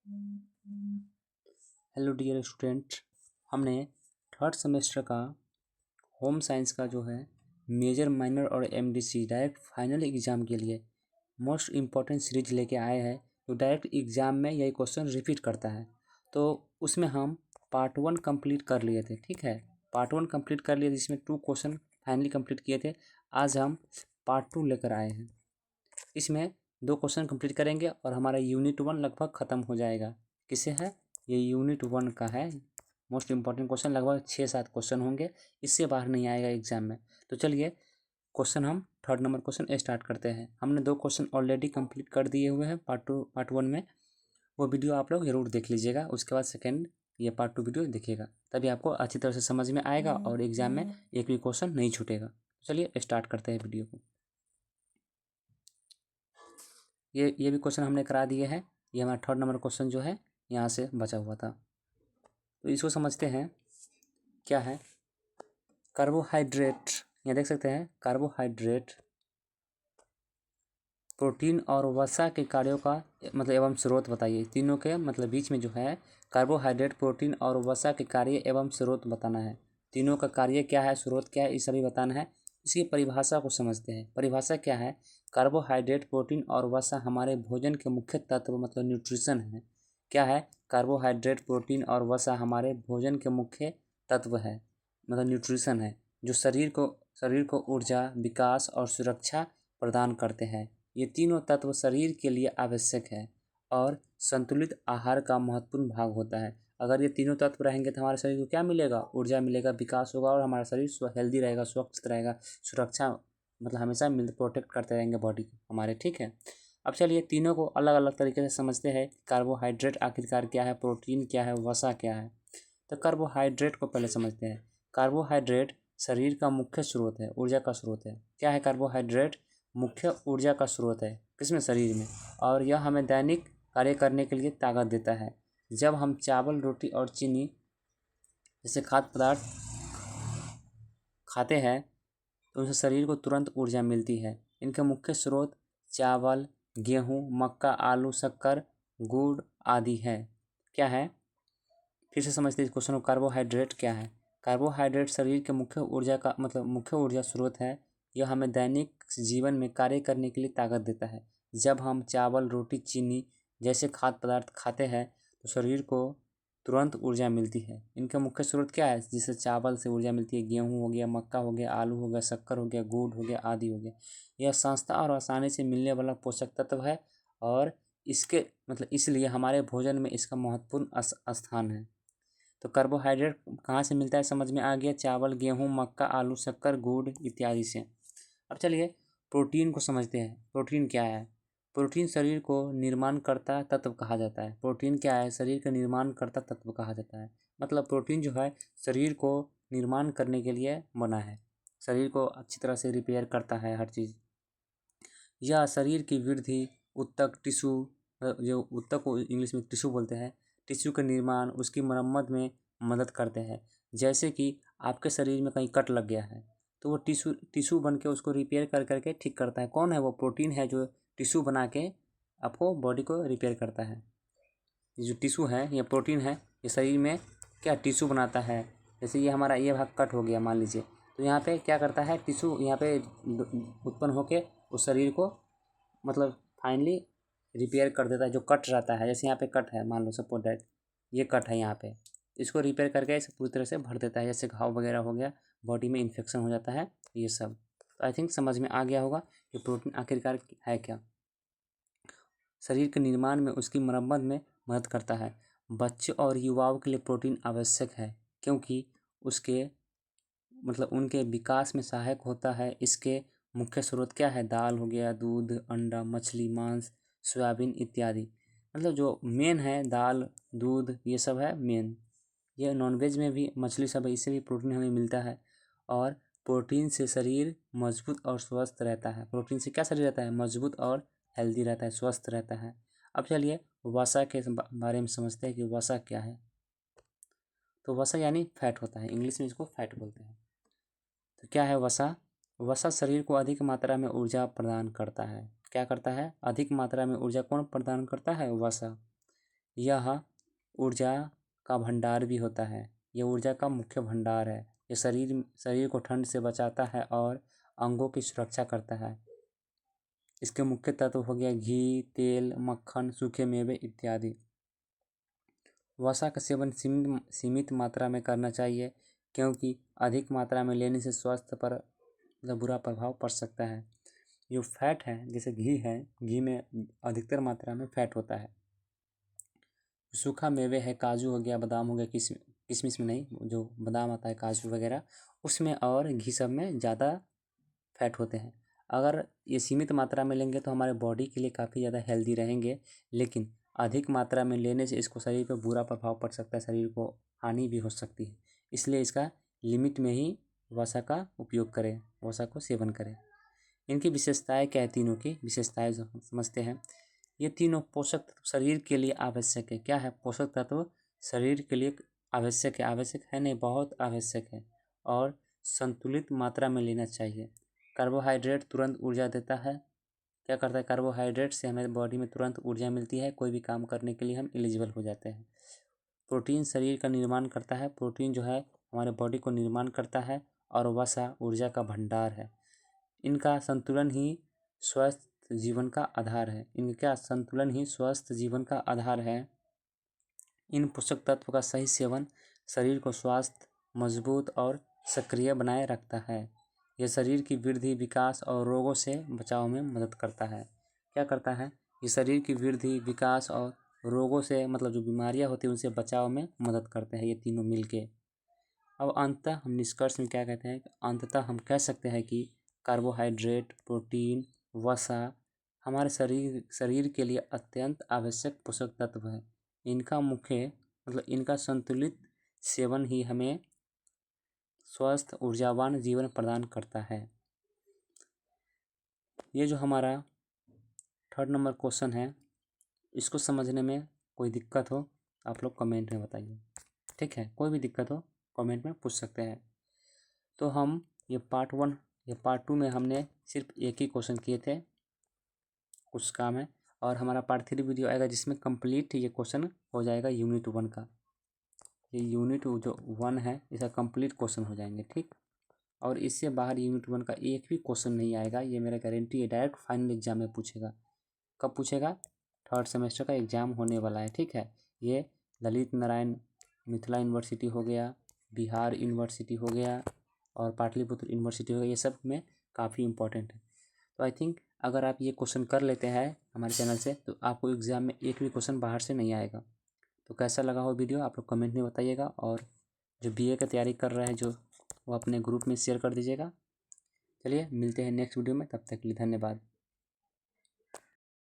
Hello dear student, हमने third semester का home science का जो है मेजर माइनर और एमडीसी डायरेक्ट फाइनल एग्ज़ाम के लिए मोस्ट इम्पॉर्टेंट सीरीज लेके आए हैं। तो डायरेक्ट एग्ज़ाम में यही क्वेश्चन रिपीट करता है, तो उसमें हम पार्ट 1 कंप्लीट कर लिए थे। ठीक है, पार्ट 1 कंप्लीट कर लिए, जिसमें 2 क्वेश्चन फाइनली कंप्लीट किए थे। आज हम पार्ट 2 लेकर आए हैं। इसमें 2 क्वेश्चन कंप्लीट करेंगे और हमारा यूनिट 1 लगभग ख़त्म हो जाएगा। किससे है? ये यूनिट 1 का है। मोस्ट इंपॉर्टेंट क्वेश्चन लगभग 6-7 क्वेश्चन होंगे, इससे बाहर नहीं आएगा एग्जाम में। तो चलिए क्वेश्चन हम थर्ड नंबर क्वेश्चन स्टार्ट करते हैं। हमने 2 क्वेश्चन ऑलरेडी कंप्लीट कर दिए हुए हैं पार्ट 1 में। वो वीडियो आप लोग ज़रूर देख लीजिएगा, उसके बाद सेकेंड ये पार्ट 2 वीडियो देखिएगा, तभी आपको अच्छी तरह से समझ में आएगा और एग्जाम में एक भी क्वेश्चन नहीं छूटेगा। चलिए स्टार्ट करते हैं वीडियो को। ये भी क्वेश्चन हमने करा दिए हैं। ये हमारा थर्ड नंबर क्वेश्चन जो है यहाँ से बचा हुआ था, तो इसको समझते हैं। क्या है? कार्बोहाइड्रेट, यहाँ देख सकते हैं कार्बोहाइड्रेट प्रोटीन और वसा के कार्यों का मतलब एवं स्रोत बताइए। तीनों के मतलब बीच में जो है कार्बोहाइड्रेट, प्रोटीन और वसा के कार्य एवं स्रोत बताना है। तीनों का कार्य क्या है, स्रोत क्या है, ये सभी बताना है। इसकी परिभाषा को समझते हैं। परिभाषा क्या है? कार्बोहाइड्रेट, प्रोटीन और वसा हमारे भोजन के मुख्य तत्व मतलब न्यूट्रिशन है। क्या है? कार्बोहाइड्रेट, प्रोटीन और वसा हमारे भोजन के मुख्य तत्व है मतलब न्यूट्रिशन है, जो शरीर को ऊर्जा, विकास और सुरक्षा प्रदान करते हैं। ये तीनों तत्व शरीर के लिए आवश्यक है और संतुलित आहार का महत्वपूर्ण भाग होता है। अगर ये तीनों तत्व रहेंगे तो हमारे शरीर को क्या मिलेगा? ऊर्जा मिलेगा, विकास होगा और हमारा शरीर हेल्दी रहेगा, स्वच्छ रहेगा, सुरक्षा मतलब हमेशा प्रोटेक्ट करते रहेंगे बॉडी को हमारे। ठीक है, अब चलिए तीनों को अलग अलग तरीके से समझते हैं। कार्बोहाइड्रेट आखिरकार क्या है, प्रोटीन क्या है, वसा क्या है। तो कार्बोहाइड्रेट को पहले समझते हैं। कार्बोहाइड्रेट शरीर का मुख्य स्रोत है, ऊर्जा का स्रोत है। क्या है? कार्बोहाइड्रेट मुख्य ऊर्जा का स्रोत है किसमें? शरीर में। और यह हमें दैनिक कार्य करने के लिए ताकत देता है। जब हम चावल, रोटी और चीनी जैसे खाद्य पदार्थ खाते हैं तो उनसे शरीर को तुरंत ऊर्जा मिलती है। इनके मुख्य स्रोत चावल, गेहूँ, मक्का, आलू, शक्कर, गुड़ आदि है। क्या है? फिर से समझते हैं इस क्वेश्चन को। कार्बोहाइड्रेट क्या है? कार्बोहाइड्रेट शरीर के मुख्य ऊर्जा का मतलब मुख्य ऊर्जा स्रोत है। यह हमें दैनिक जीवन में कार्य करने के लिए ताकत देता है। जब हम चावल, रोटी, चीनी जैसे खाद्य पदार्थ खाते हैं तो शरीर को तुरंत ऊर्जा मिलती है। इनका मुख्य स्रोत क्या है? जिससे चावल से ऊर्जा मिलती है, गेहूँ हो गया, मक्का हो गया, आलू हो गया, शक्कर हो गया, गुड़ हो गया आदि हो गया। यह सस्ता और आसानी से मिलने वाला पोषक तत्व है और इसके मतलब इसलिए हमारे भोजन में इसका महत्वपूर्ण स्थान है। तो कार्बोहाइड्रेट कहाँ से मिलता है समझ में आ गया। चावल, गेहूँ, मक्का, आलू, शक्कर, गुड़ इत्यादि से। अब चलिए प्रोटीन को समझते हैं। प्रोटीन क्या है? प्रोटीन शरीर को निर्माण करता तत्व कहा जाता है। प्रोटीन क्या है? शरीर का निर्माण करता तत्व कहा जाता है। मतलब प्रोटीन जो है शरीर को निर्माण करने के लिए बना है, शरीर को अच्छी तरह से रिपेयर करता है हर चीज़। यह शरीर की वृद्धि, ऊतक, टिश्यू, जो ऊतक को इंग्लिश में टिश्यू बोलते हैं, टिश्यू के निर्माण, उसकी मरम्मत में मदद करते हैं। जैसे कि आपके शरीर में कहीं कट लग गया है तो वो टिश्यू बन के उसको रिपेयर कर करके ठीक करता है। कौन है वो? प्रोटीन है, जो टिश्यू बना के आपको बॉडी को रिपेयर करता है। ये जो टिश्यू है, ये प्रोटीन है, ये शरीर में क्या टिश्यू बनाता है। जैसे ये हमारा ये भाग कट हो गया मान लीजिए, तो यहाँ पे क्या करता है? टिश्यू यहाँ पे उत्पन्न होके उस शरीर को मतलब फाइनली रिपेयर कर देता है, जो कट रहता है। जैसे यहाँ पे कट है, मान लो सपोज दैट ये कट है यहाँ पे, इसको रिपेयर करके इसे पूरी तरह से भर देता है। जैसे घाव वगैरह हो गया, बॉडी में इन्फेक्शन हो जाता है, ये सब। तो आई थिंक समझ में आ गया होगा कि प्रोटीन आखिरकार है क्या। शरीर के निर्माण में, उसकी मरम्मत में मदद करता है। बच्चों और युवाओं के लिए प्रोटीन आवश्यक है क्योंकि उसके मतलब उनके विकास में सहायक होता है। इसके मुख्य स्रोत क्या है? दाल हो गया, दूध, अंडा, मछली, मांस, सोयाबीन इत्यादि। मतलब जो मेन है दाल, दूध, ये सब है मेन। ये नॉनवेज में भी मछली सब है, इससे भी प्रोटीन हमें मिलता है। और प्रोटीन से शरीर मजबूत और स्वस्थ रहता है। प्रोटीन से क्या शरीर रहता है? मजबूत और हेल्दी रहता है, स्वस्थ रहता है। अब चलिए वसा के बारे में समझते हैं कि वसा क्या है। तो वसा यानी फैट होता है, इंग्लिश में इसको फैट बोलते हैं। तो क्या है वसा? वसा शरीर को अधिक मात्रा में ऊर्जा प्रदान करता है। क्या करता है? अधिक मात्रा में ऊर्जा कौन प्रदान करता है? वसा। यह ऊर्जा का भंडार भी होता है। यह ऊर्जा का मुख्य भंडार है। यह शरीर को ठंड से बचाता है और अंगों की सुरक्षा करता है। इसके मुख्य तत्व हो गया घी, तेल, मक्खन, सूखे मेवे इत्यादि। वसा का सेवन सीमित मात्रा में करना चाहिए, क्योंकि अधिक मात्रा में लेने से स्वास्थ्य पर बुरा प्रभाव पड़ सकता है। जो फैट है, जैसे घी है, घी में अधिकतर मात्रा में फैट होता है। सूखा मेवे है, काजू हो गया, बादाम हो गया, किशमिश में नहीं, जो बादाम आता है, काजू वगैरह, उसमें और घी सब में ज़्यादा फैट होते हैं। अगर ये सीमित मात्रा में लेंगे तो हमारे बॉडी के लिए काफ़ी ज़्यादा हेल्दी रहेंगे, लेकिन अधिक मात्रा में लेने से इसको शरीर पर बुरा प्रभाव पड़ सकता है, शरीर को हानि भी हो सकती है। इसलिए इसका लिमिट में ही वसा का उपयोग करें, वसा को सेवन करें। इनकी विशेषताएं क्या है, तीनों की विशेषताएं समझते हैं। ये तीनों पोषक तत्व शरीर के लिए आवश्यक है। क्या है? पोषक तत्व शरीर के लिए आवश्यक है। आवश्यक है नहीं, बहुत आवश्यक है, और संतुलित मात्रा में लेना चाहिए। कार्बोहाइड्रेट तुरंत ऊर्जा देता है। क्या करता है? कार्बोहाइड्रेट से हमें बॉडी में तुरंत ऊर्जा मिलती है, कोई भी काम करने के लिए हम एलिजिबल हो जाते हैं। प्रोटीन शरीर का निर्माण करता है। प्रोटीन जो है हमारे बॉडी को निर्माण करता है, और वसा ऊर्जा का भंडार है। इनका संतुलन ही स्वस्थ जीवन का आधार है। इनका संतुलन ही स्वस्थ जीवन का आधार है। इन पोषक तत्व का सही सेवन शरीर को स्वस्थ, मजबूत और सक्रिय बनाए रखता है। यह शरीर की वृद्धि, विकास और रोगों से बचाव में मदद करता है। क्या करता है? ये शरीर की वृद्धि, विकास और रोगों से, मतलब जो बीमारियां होती हैं उनसे बचाव में मदद करते हैं ये तीनों मिलके। अब अंततः हम निष्कर्ष में क्या कहते हैं? अंततः हम कह सकते हैं कि कार्बोहाइड्रेट, प्रोटीन, वसा हमारे शरीर के लिए अत्यंत आवश्यक पोषक तत्व है। इनका मुख्य इनका संतुलित सेवन ही हमें स्वस्थ, ऊर्जावान जीवन प्रदान करता है। ये जो हमारा 3rd नंबर क्वेश्चन है, इसको समझने में कोई दिक्कत हो आप लोग कमेंट में बताइए। ठीक है, कोई भी दिक्कत हो कमेंट में पूछ सकते हैं। तो हम ये पार्ट 1 या पार्ट 2 में हमने सिर्फ एक ही क्वेश्चन किए थे, कुछ काम है, और हमारा पार्ट 3 वीडियो आएगा जिसमें कंप्लीट ये क्वेश्चन हो जाएगा यूनिट 1 का। ये यूनिट जो 1 है इसका कंप्लीट क्वेश्चन हो जाएंगे। ठीक, और इससे बाहर यूनिट 1 का एक भी क्वेश्चन नहीं आएगा, ये मेरा गारंटी है। डायरेक्ट फाइनल एग्जाम में पूछेगा। कब पूछेगा? 3rd सेमेस्टर का एग्ज़ाम होने वाला है। ठीक है, ये ललित नारायण मिथिला यूनिवर्सिटी हो गया, बिहार यूनिवर्सिटी हो गया, और पाटलिपुत्र यूनिवर्सिटी हो गया, ये सब में काफ़ी इंपॉर्टेंट है। तो आई थिंक अगर आप ये क्वेश्चन कर लेते हैं हमारे चैनल से, तो आपको एग्ज़ाम में एक भी क्वेश्चन बाहर से नहीं आएगा। तो कैसा लगा हो वीडियो आप लोग कमेंट में बताइएगा, और जो बीए का तैयारी कर रहे हैं जो, वो अपने ग्रुप में शेयर कर दीजिएगा। चलिए मिलते हैं नेक्स्ट वीडियो में, तब तक के लिए धन्यवाद।